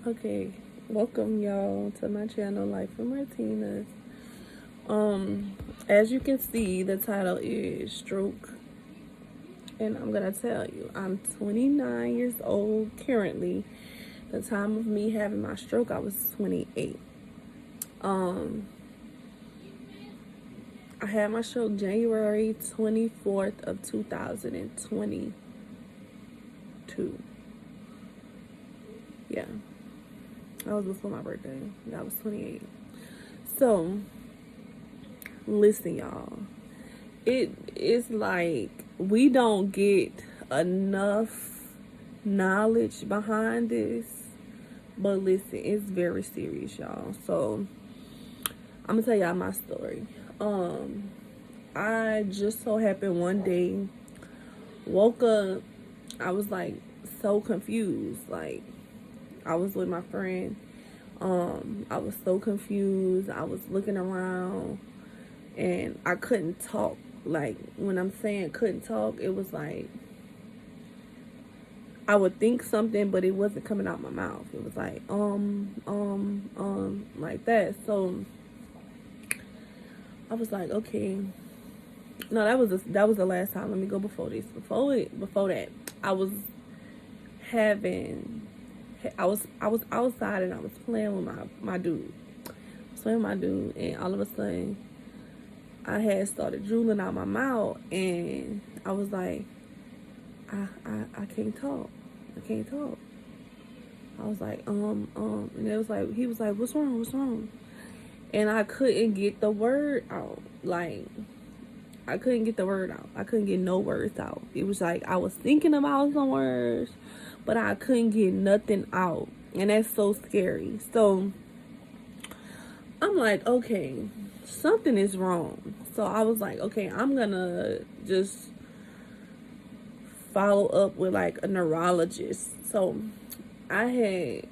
Okay, welcome y'all to my channel, Life with Martinez. As you can see, the title is Stroke, and I'm gonna tell you, I'm 29 years old currently. The time of me having my stroke, I was 28. Um, I had my stroke January 24th of 2022. Yeah, that was before my birthday. I was 28. So, listen, y'all. It is like we don't get enough knowledge behind this. But listen, it's very serious, y'all. So I'm gonna tell y'all my story. I just so happened one day woke up. I was like so confused. Like I was with my friend. I was so confused. I was looking around and I couldn't talk. Like when I'm saying couldn't talk, it was like I would think something, but it wasn't coming out my mouth. It was like like that. So I was like, okay. No, that was the last time. Let me go before this. Before that, I was having, I was outside and I was playing with my dude. I was playing with my dude, and all of a sudden, I had started drooling out my mouth, and I was like, I can't talk. I can't talk. I was like, and it was like, he was like, what's wrong? What's wrong? And I couldn't get the word out. Like, I couldn't get the word out. I couldn't get no words out. It was like I was thinking about some words, but I couldn't get nothing out. And that's so scary. So I'm like, okay, something is wrong. So I was like, okay, I'm gonna just follow up with like a neurologist. So I had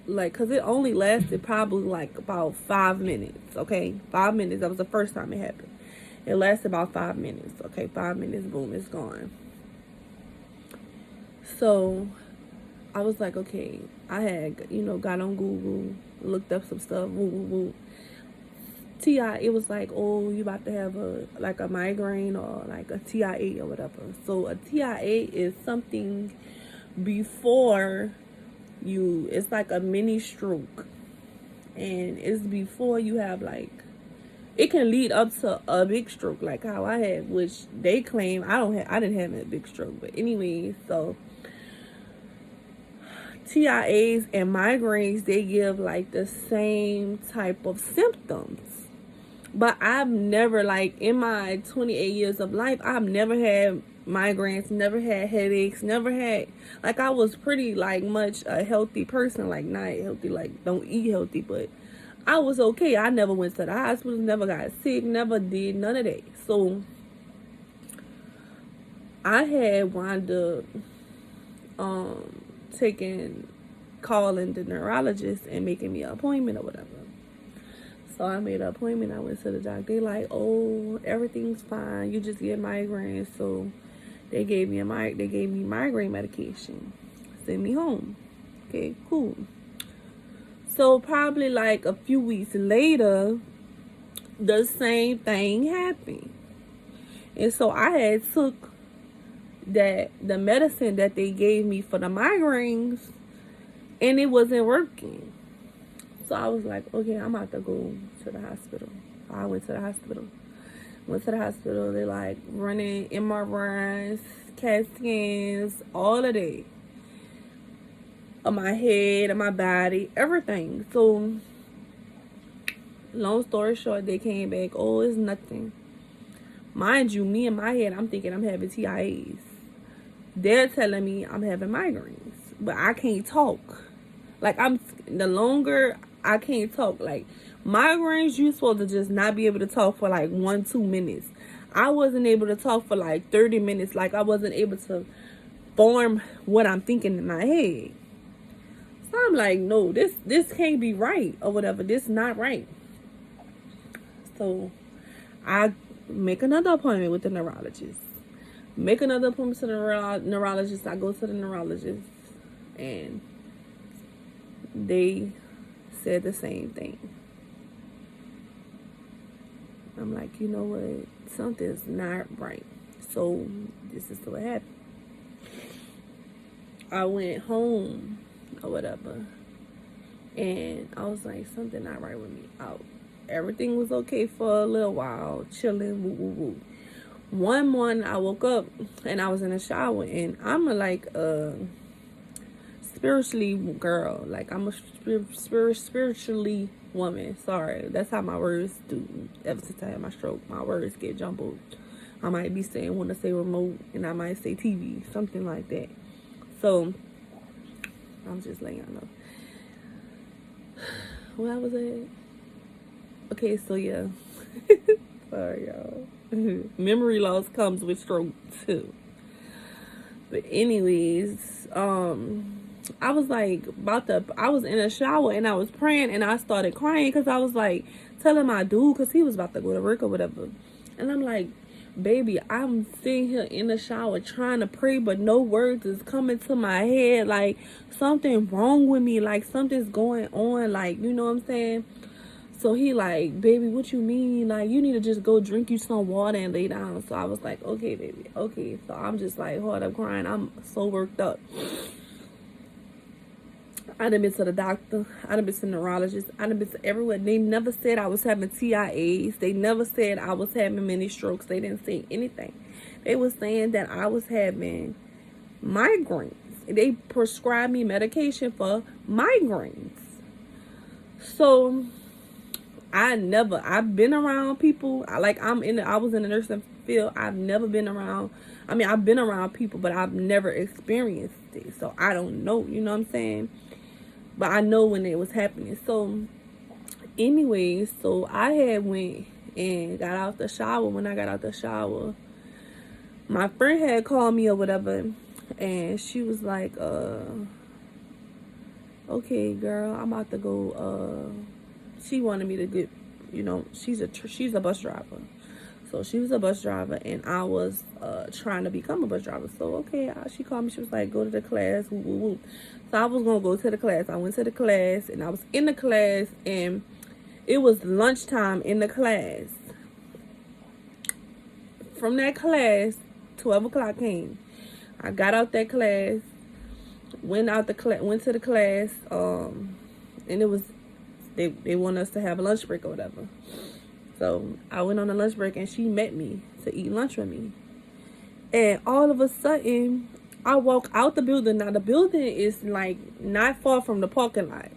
like, cause it only lasted probably like about 5 minutes. Okay, 5 minutes. That was the first time it happened. It lasted about 5 minutes. Okay, 5 minutes. Boom, it's gone. So I was like, okay. I had got on Google, looked up some stuff. Woo woo woo. TI. It was like, oh, you about to have a migraine or like a TIA or whatever. So a TIA is something before you. It's like a mini stroke, and it's before you have like it can lead up to a big stroke like how I had, which they claim I didn't have a big stroke. But anyway, so TIAs and migraines, they give like the same type of symptoms. But I've never, like in my 28 years of life, I've never had migraines, never had headaches, never had, like I was pretty like much a healthy person, like not healthy, like don't eat healthy, but I was okay. I never went to the hospital, never got sick, never did none of that. So I had wound up taking calling the neurologist and making me an appointment or whatever. So I made an appointment. I went to the doctor. They like, oh, everything's fine. You just get migraines. So they gave me migraine medication. Send me home. Okay, cool. So probably like a few weeks later, the same thing happened. And so I had took the medicine that they gave me for the migraines, and it wasn't working. So I was like, okay, I'm about to go to the hospital. I went to the hospital. They like running MRIs, CAT scans, all of that. Of my head, of my body, everything. So, long story short, they came back, oh, it's nothing. Mind you, me in my head, I'm thinking I'm having TIAs. They're telling me I'm having migraines, but I can't talk. Like the longer I can't talk. Like migraines, you supposed to just not be able to talk for like 1-2 minutes. I wasn't able to talk for like 30 minutes. Like I wasn't able to form what I'm thinking in my head. So I'm like, no, this can't be right or whatever. This not right. So I make another appointment with the neurologist. Make another appointment to the neurologist. I go to the neurologist. And they said the same thing. I'm like, you know what? Something's not right. So this is what happened. I went home or whatever, and I was like, something not right with me. Everything was okay for a little while, chilling, woo woo woo. One morning I woke up and I was in the shower, and I'm a spiritually girl. Like, I'm a spiritually woman. Sorry, that's how my words do. Ever since I had my stroke, my words get jumbled. I might be saying, want to say remote, and I might say TV, something like that. So I'm just letting y'all know. Where was it? Okay, so yeah. Sorry, y'all. Memory loss comes with stroke too. But anyways, I was like I was in a shower and I was praying and I started crying because I was like telling my dude, because he was about to go to work or whatever. And I'm like, baby, I'm sitting here in the shower trying to pray, but no words is coming to my head. Like, something wrong with me. Like, something's going on. Like, you know what I'm saying? So he like, baby, what you mean? Like, you need to just go drink you some water and lay down. So I was like, okay, baby, okay. So I'm just like hard up crying. I'm so worked up. I done been to the doctor. I done been to the neurologist. I done been to everywhere. They never said I was having TIAs. They never said I was having many strokes. They didn't say anything. They were saying that I was having migraines. They prescribed me medication for migraines. So I've been around people. I was in the nursing field. I've never been around. I mean, I've been around people, but I've never experienced it. So I don't know, you know what I'm saying? But I know when it was happening. So anyways, so I had went and got out the shower. When I got out the shower, my friend had called me or whatever, and she was like, okay, girl, I'm about to go, she wanted me to get, she's a bus driver. So she was a bus driver, and I was trying to become a bus driver. So, okay, she called me. She was like, go to the class, woo, woo, woo. So I was going to go to the class. I went to the class, and I was in the class, and it was lunchtime in the class. From that class, 12 o'clock came. I got out that class, went to the class, and it was, they want us to have a lunch break or whatever. So I went on a lunch break, and she met me to eat lunch with me. And all of a sudden, I walk out the building. Now, the building is like not far from the parking lot.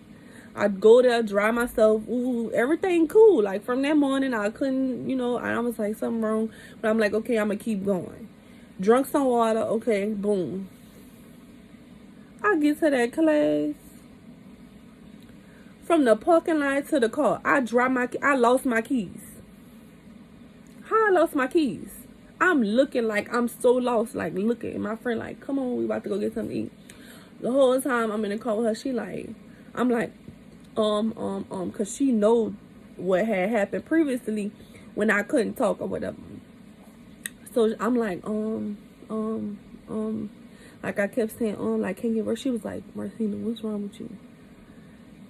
I'd go there, dry myself. Ooh, everything cool. Like, from that morning, I couldn't, I was like, something wrong. But I'm like, okay, I'm going to keep going. Drunk some water. Okay, boom. I get to that class. From the parking lot to the car, I lost my keys. How I lost my keys? I'm looking like I'm so lost, like looking. And my friend like, come on, we about to go get something to eat. The whole time I'm in the car with her, I'm like, cause she know what had happened previously when I couldn't talk or whatever. So I'm like, like I kept saying, like, can't get worse. She was like, Martina, what's wrong with you?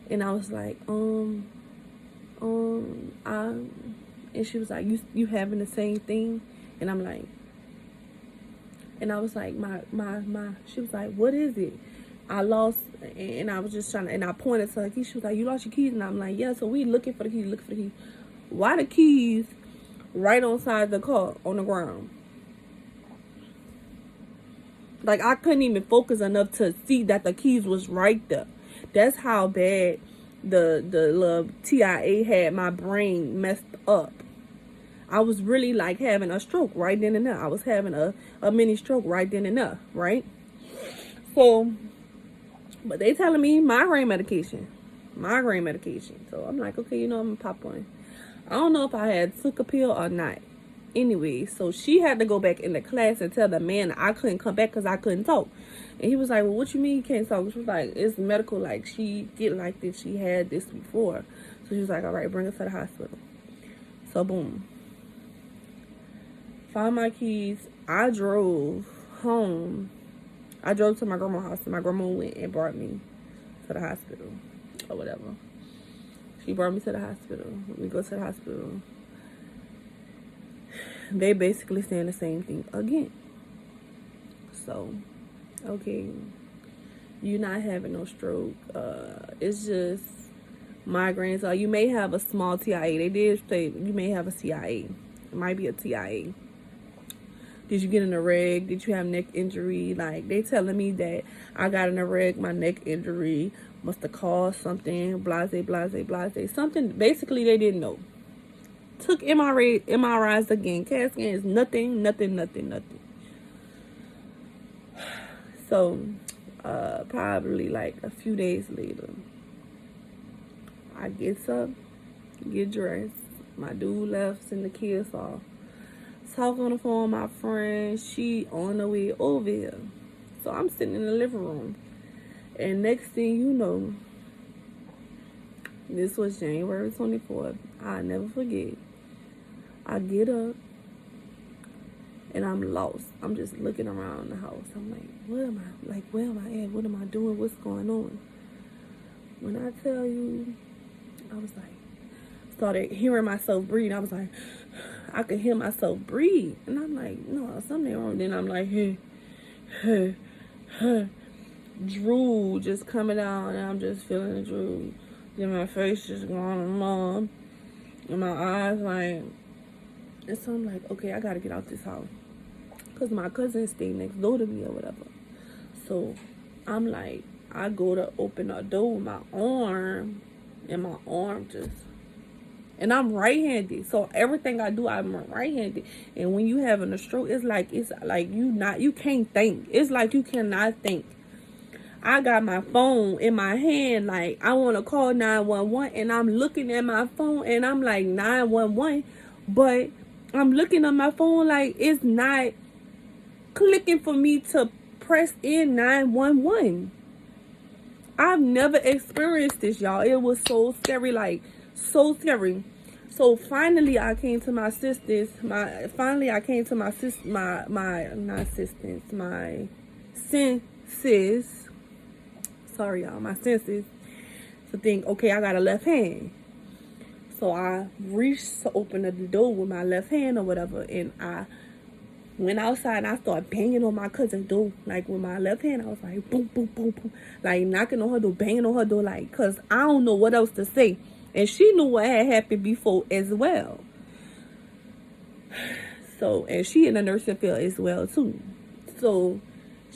And I was like, and she was like, you having the same thing? And I'm like, and I was like, she was like, what is it? I lost, and I was just trying to, and I pointed to her keys. She was like, you lost your keys? And I'm like, yeah, so we looking for the keys, Why the keys right on side the car on the ground? Like, I couldn't even focus enough to see that the keys was right there. That's how bad the little TIA had my brain messed up. I was really like having a stroke right then and there. I was having a mini stroke right then and there, right? So, but they telling me migraine medication. So I'm like, okay, I'm gonna pop one. I don't know if I had took a pill or not. Anyway, so she had to go back in the class and tell the man I couldn't come back because I couldn't talk. And he was like, well, what you mean you can't talk? She was like, it's medical. Like, she get like this. She had this before. So she was like, all right, bring her to the hospital. So, boom. Found my keys. I drove home. I drove to my grandma's house, and my grandma went and brought me to the hospital or whatever. She brought me to the hospital. We go to the hospital. They basically saying the same thing again. So, okay, you're not having no stroke. It's just migraines. Or you may have a small TIA. They did say you may have a TIA. It might be a TIA. Did you get in a wreck? Did you have neck injury? Like, they telling me that I got in a wreck, my neck injury must have caused something, blase, blase, blase. Something, basically, they didn't know. Took MRIs again. CAT scans, nothing. So, probably like a few days later, I get up, get dressed. My dude left, and the kids off. Talk on the phone with my friend. She on the way over here. So I'm sitting in the living room. And next thing you know, this was January 24th. I'll never forget. I get up and I'm lost. I'm just looking around the house. I'm like, where am I? Like, where am I at? What am I doing? What's going on? When I tell you, I was like, started hearing myself breathe. I was like, I could hear myself breathe. And I'm like, no, something wrong. Then I'm like, drool just coming out, and I'm just feeling the drool. Then my face just going along, and my eyes like, and so I'm like, okay, I gotta get out this house. Because my cousin stayed next door to me or whatever. So I'm like, I go to open the door with my arm, and my arm just, and I'm right-handed, so everything I do, I'm right-handed. And when you having a stroke, it's like you can't think. It's like you cannot think. I got my phone in my hand, like I want to call 911, and I'm looking at my phone, and I'm like 911, but I'm looking at my phone like it's not clicking for me to press in 911. I've never experienced this, y'all. It was so scary, like so scary. So finally I came to my sisters, my senses. Sorry y'all, my senses to think, okay, I got a left hand. So I reached to open the door with my left hand or whatever, and I went outside and I started banging on my cousin's door, like with my left hand. I was like, boom, boom, boom, boom, like knocking on her door, banging on her door, like, cause I don't know what else to say. And she knew what had happened before as well. So, and she in the nursing field as well too. So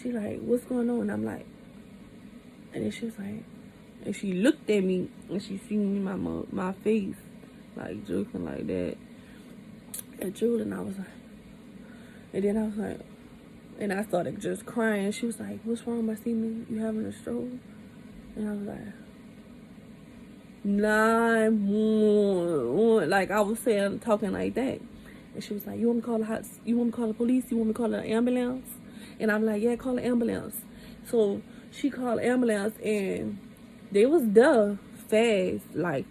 she like, what's going on? And I'm like, and then she was like, and she looked at me and she seen my face, like joking like that. And Julie, and I was like, and then I was like, and I started just crying. She was like, what's wrong, my Seaman? You having a stroke? And I was like, 911, like I was saying, talking like that. And she was like, you want me to call the police? You want me to call the ambulance? And I'm like, yeah, call the ambulance. So she called the ambulance, and they was there fast. I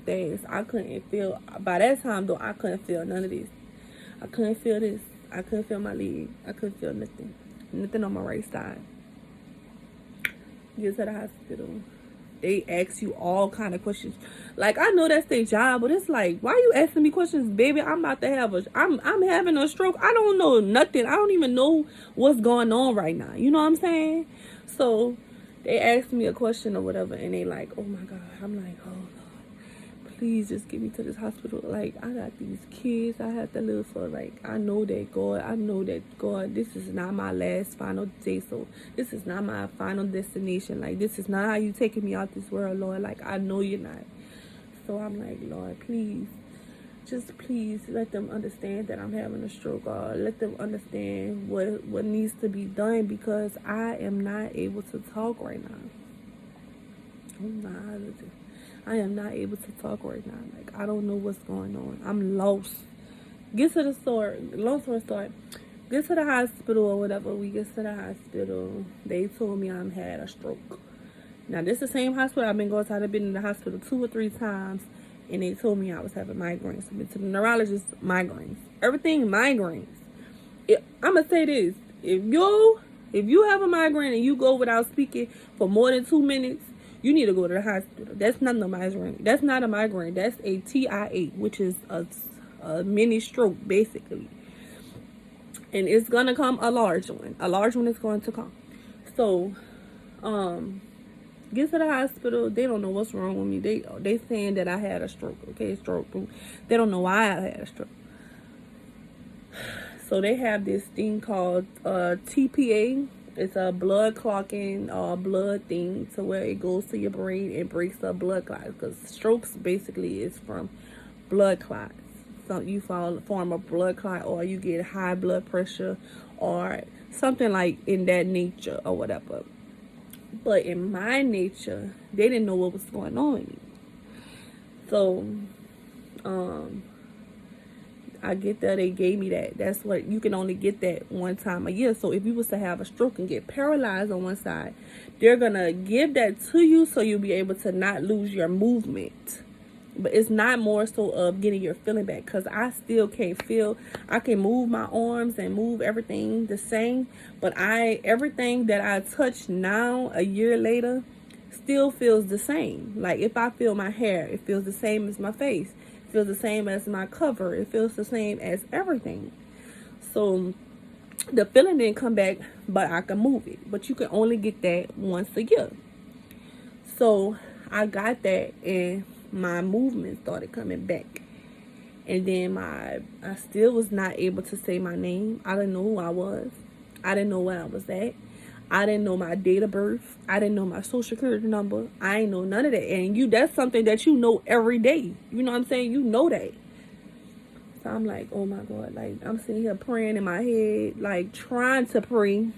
couldn't feel, by that time though, I couldn't feel none of this. I couldn't feel this. I couldn't feel my leg. I couldn't feel nothing on my right side. Get to the hospital. They ask you all kind of questions. Like, I know that's their job, but it's like, why you asking me questions, baby? I'm about to have I'm having a stroke. I don't know nothing. I don't even know what's going on right now. You know what I'm saying? So they asked me a question or whatever, and they like, oh my God. I'm like, oh Lord, please just get me to this hospital. Like, I got these kids I have to live for. Like, I know that God, this is not my last final day. So this is not my final destination. Like, this is not how you taking me out this world, Lord. Like, I know you're not. So I'm like, Lord, please, just please let them understand that I'm having a stroke, or let them understand what needs to be done, because I am not able to talk right now. I am not able to talk right now. Like, I don't know what's going on. I'm lost. Get to the story. Long story short. Get to the hospital or whatever. We get to the hospital. They told me I had a stroke. Now, this is the same hospital I've been going to. I've been in the hospital 2 or 3 times, and they told me I was having migraines. I've been to the neurologist, migraines. Everything migraines. I'm going to say this. If you If you have a migraine and you go without speaking for more than 2 minutes, you need to go to the hospital. That's not a migraine. That's not a migraine. That's a TIA, which is a mini stroke, basically. And it's going to come a large one. A large one is going to come. So, get to the hospital. They don't know what's wrong with me. They saying that I had a stroke. Okay, stroke. They don't know why I had a stroke. So they have this thing called TPA. It's a blood clotting blood thing, to where it goes to your brain and breaks up blood clots. Because strokes basically is from blood clots. So you form a blood clot, or you get high blood pressure, or something like in that nature or whatever. But in my nature, they didn't know what was going on with me. So, I get that they gave me that. That's what you can only get that one time a year. So if you was to have a stroke and get paralyzed on one side, they're gonna give that to you so you'll be able to not lose your movement. But it's not more so of getting your feeling back, because I still can't feel. I can move my arms and move everything the same, but everything that I touch now a year later still feels the same. Like if I feel my hair, it feels the same as my face. It feels the same as my cover. It feels the same as everything. So the feeling didn't come back, but I can move it. But you can only get that once a year. So I got that, and my movement started coming back. And then I still was not able to say my name. I didn't know who I was. I didn't know where I was at. I didn't know my date of birth. I didn't know my social security number. I ain't know none of that. And that's something that you know every day. You know what I'm saying? You know that. So I'm like, oh my God. Like, I'm sitting here praying in my head, like trying to pray.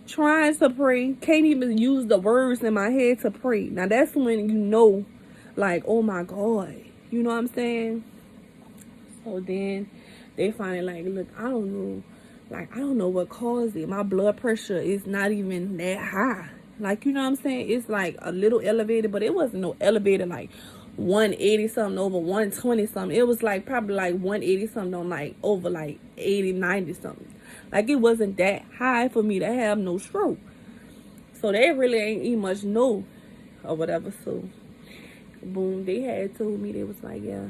Can't even use the words in my head to pray. Now that's when you know, like, oh my God. You know what I'm saying? So then they finally like, look, I don't know. Like, I don't know what caused it. My blood pressure is not even that high. Like, you know what I'm saying? It's like a little elevated, but it wasn't no elevated like 180 something over 120 something. It was like probably like 180 something on like over like 80, 90 something. Like, it wasn't that high for me to have no stroke. So they really ain't even much know or whatever. So boom, they had told me, they was like, yeah,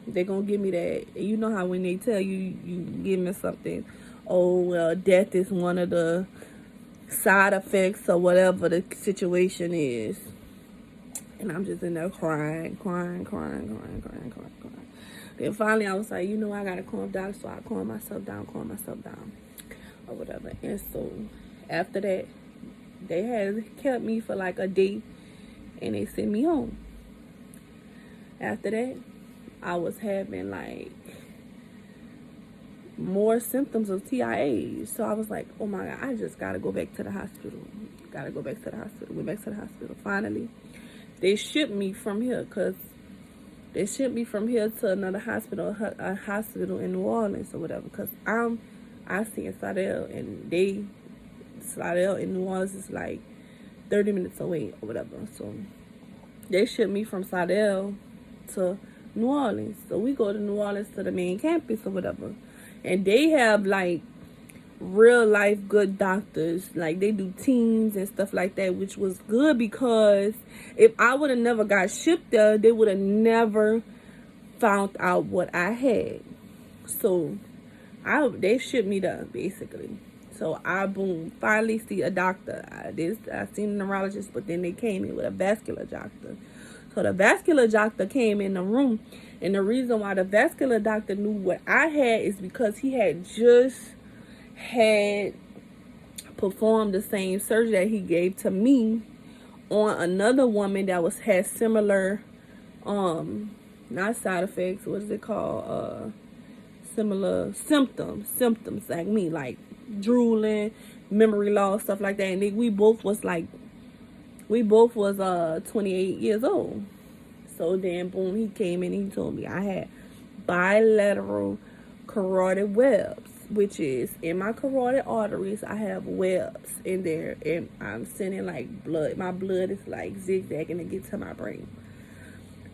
they're gonna give me that. You know how when they tell you, you give me something, oh well, death is one of the side effects or whatever the situation is. And I'm just in there crying. Then finally I was like, you know, I gotta calm down. So I calm myself down or whatever. And so after that, they had kept me for like a day, and they sent me home. After that, I was having like more symptoms of TIA. So I was like, oh my God, I just gotta go back to the hospital. Went back to the hospital. Finally, they shipped me from here, because they shipped me from here to another hospital, a hospital in New Orleans or whatever. Because I stay in Slidell, and Slidell in New Orleans is like 30 minutes away or whatever. So they shipped me from Slidell to New Orleans. So we go to New Orleans to the main campus or whatever. And they have like real life good doctors. Like, they do teams and stuff like that, which was good, because if I would have never got shipped there, they would have never found out what I had. So they shipped me there basically. So I finally see a doctor. I seen a neurologist, but then they came in with a vascular doctor. So the vascular doctor came in the room, and the reason why the vascular doctor knew what I had is because he had just performed the same surgery that he gave to me on another woman that had similar, not side effects, what is it called? Similar symptoms like me, like drooling, memory loss, stuff like that. And we both was 28 years old. So then boom, he came in and he told me I had bilateral carotid webs, which is in my carotid arteries. I have webs in there, and I'm sending like blood. My blood is like zigzagging to get to my brain.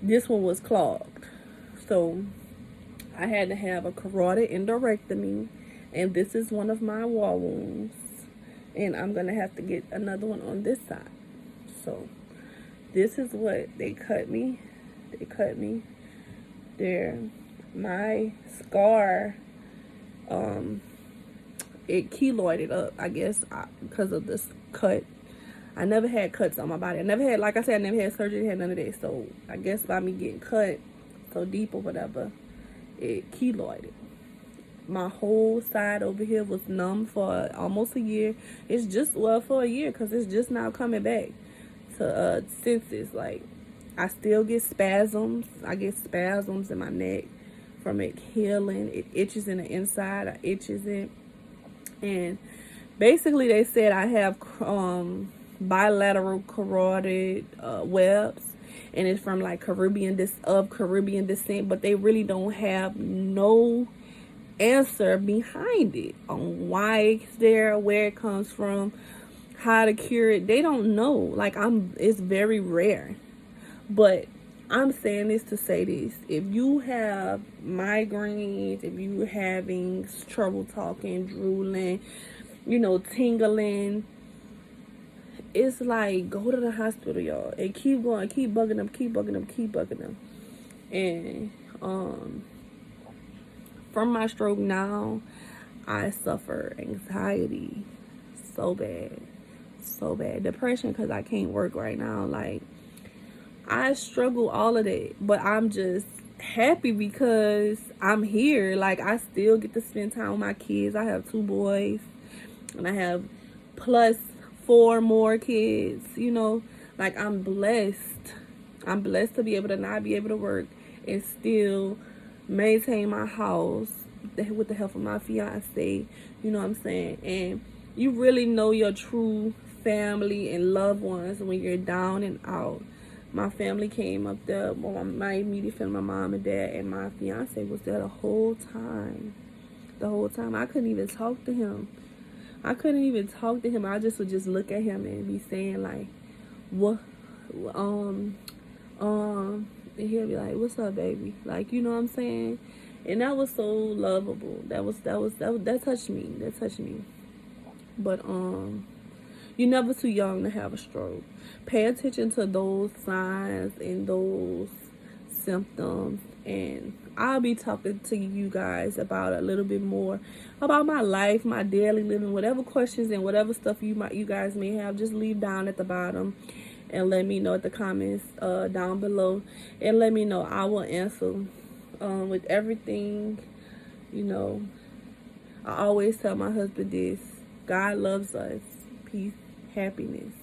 This one was clogged. So I had to have a carotid endarterectomy. And this is one of my wall wounds. And I'm going to have to get another one on this side. So this is what they cut me. They cut me there. My scar, it keloided up, I guess, because of this cut. I never had cuts on my body. I never had, like I said, I never had surgery, had none of that. So I guess by me getting cut so deep or whatever, it keloided. My whole side over here was numb for almost a year. It's just, well, for a year, because it's just now coming back to senses. Like, I still get spasms. I get spasms in my neck from it healing. It itches in the inside. I itches it. And basically they said I have bilateral carotid webs, and it's from like Caribbean descent, but they really don't have no answer behind it on why it's there, where it comes from, how to cure it. They don't know. Like, it's very rare. But I'm saying this to say this: if you have migraines, if you having trouble talking, drooling, tingling, it's like, go to the hospital, y'all, and keep going, keep bugging them. And from my stroke now, I suffer anxiety so bad, depression, because I can't work right now. Like, I struggle all of that, but I'm just happy because I'm here. Like, I still get to spend time with my kids. I have 2 boys, and I have plus 4 more kids. Like, I'm blessed. I'm blessed to be able to not be able to work and still maintain my house with the help of my fiance. You know what I'm saying? And you really know your true family and loved ones when you're down and out. My family came up there. Well, my immediate family, my mom and dad, and my fiance was there the whole time. I couldn't even talk to him. I just would just look at him and be saying like, what, and he'll be like, "What's up, baby?" Like, you know what I'm saying? And that was so lovable. That touched me. But you're never too young to have a stroke. Pay attention to those signs and those symptoms, and I'll be talking to you guys about a little bit more about my life, my daily living. Whatever questions and whatever stuff you guys may have, just leave down at the bottom and let me know at the comments down below, and let me know. I will answer with everything. I always tell my husband this: God loves us. Peace, happiness.